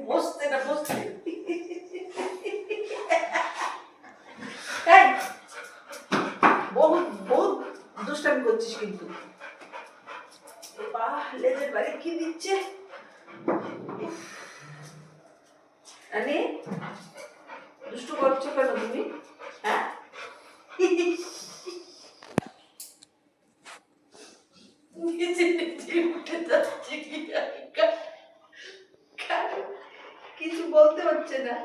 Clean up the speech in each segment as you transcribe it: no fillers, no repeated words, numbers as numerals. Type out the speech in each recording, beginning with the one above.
বসতে না বসতে বহুত বহুত দুষ্টামি করছিস কিন্তু লেজের বাড়ি কি দিচ্ছে আরে দুষ্টু করছো কেন তুমি হ্যাঁ উঠে যাচ্ছে কিছু বলতে হচ্ছে না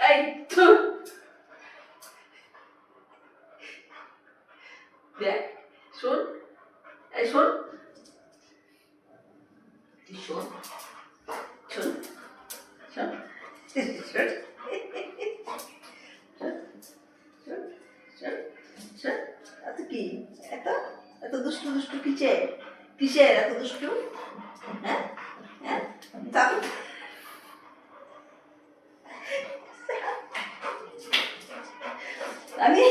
এই দেখ শোন এই শোন শোন শোন শোন শোন কি এত এত দুষ্টু দুষ্টু কিসের এত দুষ্টু হ্যাঁ হ্যাঁ আমি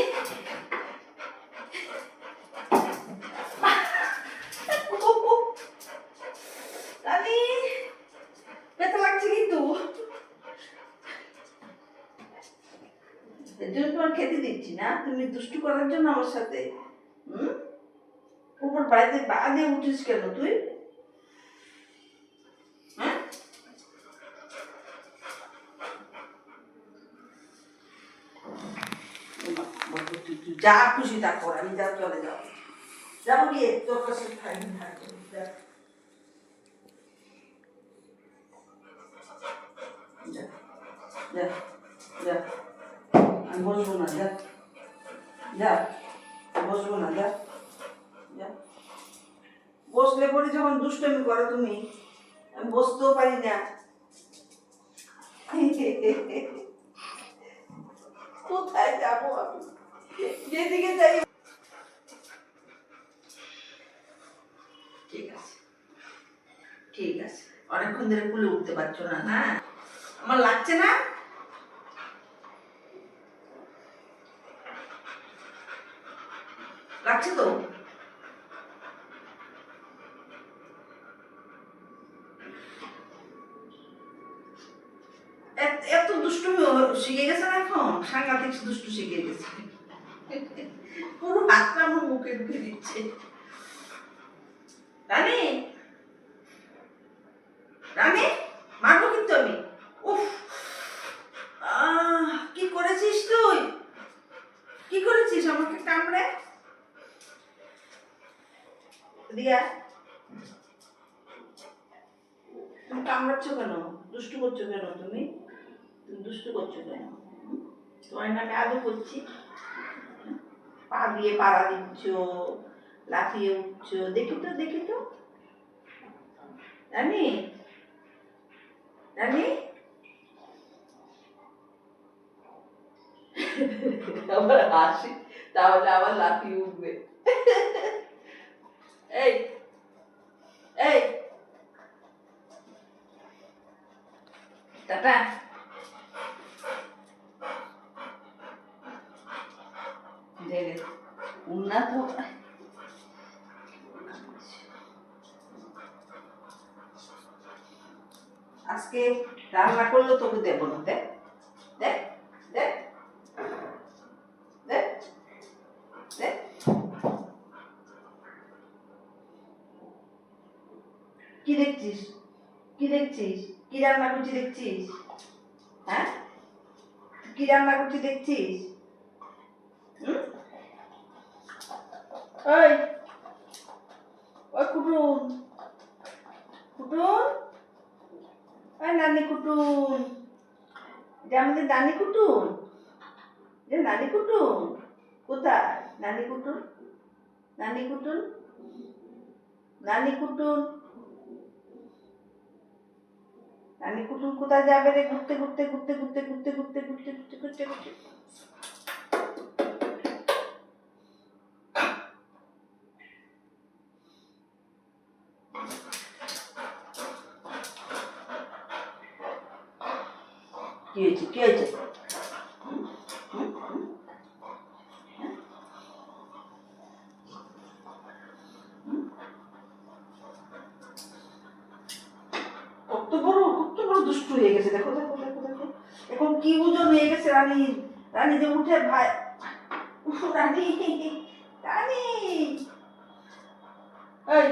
ব্যথা লাগছে কিন্তু এর জন্য তোমার খেতে দিচ্ছি না তুমি দুষ্টু করার জন্য আমার সাথে উপর বাড়িতে পা দিয়ে উঠিস কেন তুই হ্যাঁ তুই যা খুশি তা কর আমি যা চলে যাও যাবো গিয়ে তোর কাছে আমি বসবো না যা যা বসবো না যা যা বসলে পরে যখন দুষ্টমি করো তুমি আমি বসতেও পারি না কোথায় যাবো আমি যেদিকে যাই ঠিক আছে ঠিক আছে অনেকক্ষণ ধরে কুলে উঠতে পারছো না না আমার লাগছে না লাগছে তো এত দুষ্টুমি শিখে গেছে না এখন সাংঘাতিক দুষ্টু শিখে গেছে পুরো হাতটা আমার মুখে ঢুকে দিচ্ছে রানী রানী মারবো কিন্তু আমি উফ কি করেছিস তুই কি করেছিস আমাকে কামড়ে দিয়া তুমি কামড়াচ্ছ কেন দুষ্টু করছো কেন তুমি দুষ্টু করছো কেন তোমার নামে আদৌ করছি পা দিয়ে পাড়া দিচ্ছ লাফিয়ে উঠছ দেখি তো রানী রানী আবার হাসি তাহলে আবার লাফিয়ে উঠবে এই এই টাটা উন্নত আজকে রান্না করলেও তোকে দেবো না দেখ দেখ দেখ দেখ দেখ কি দেখছিস কি রান্না করছি দেখছিস হ্যাঁ কি রান্না করছি দেখছিস ওই ওই কুটুন ওই নানি কুটুন যে আমাদের নানি কুটুন কোথায় নানি কুটুন কোথায় যাবে রে ঘুরতে কি হয়েছে গেছে, দেখো দেখো দেখো দেখো, এখন কি ওজন হয়ে গেছে রানী। রানী যে উঠে ভাই, রানী রানী, এই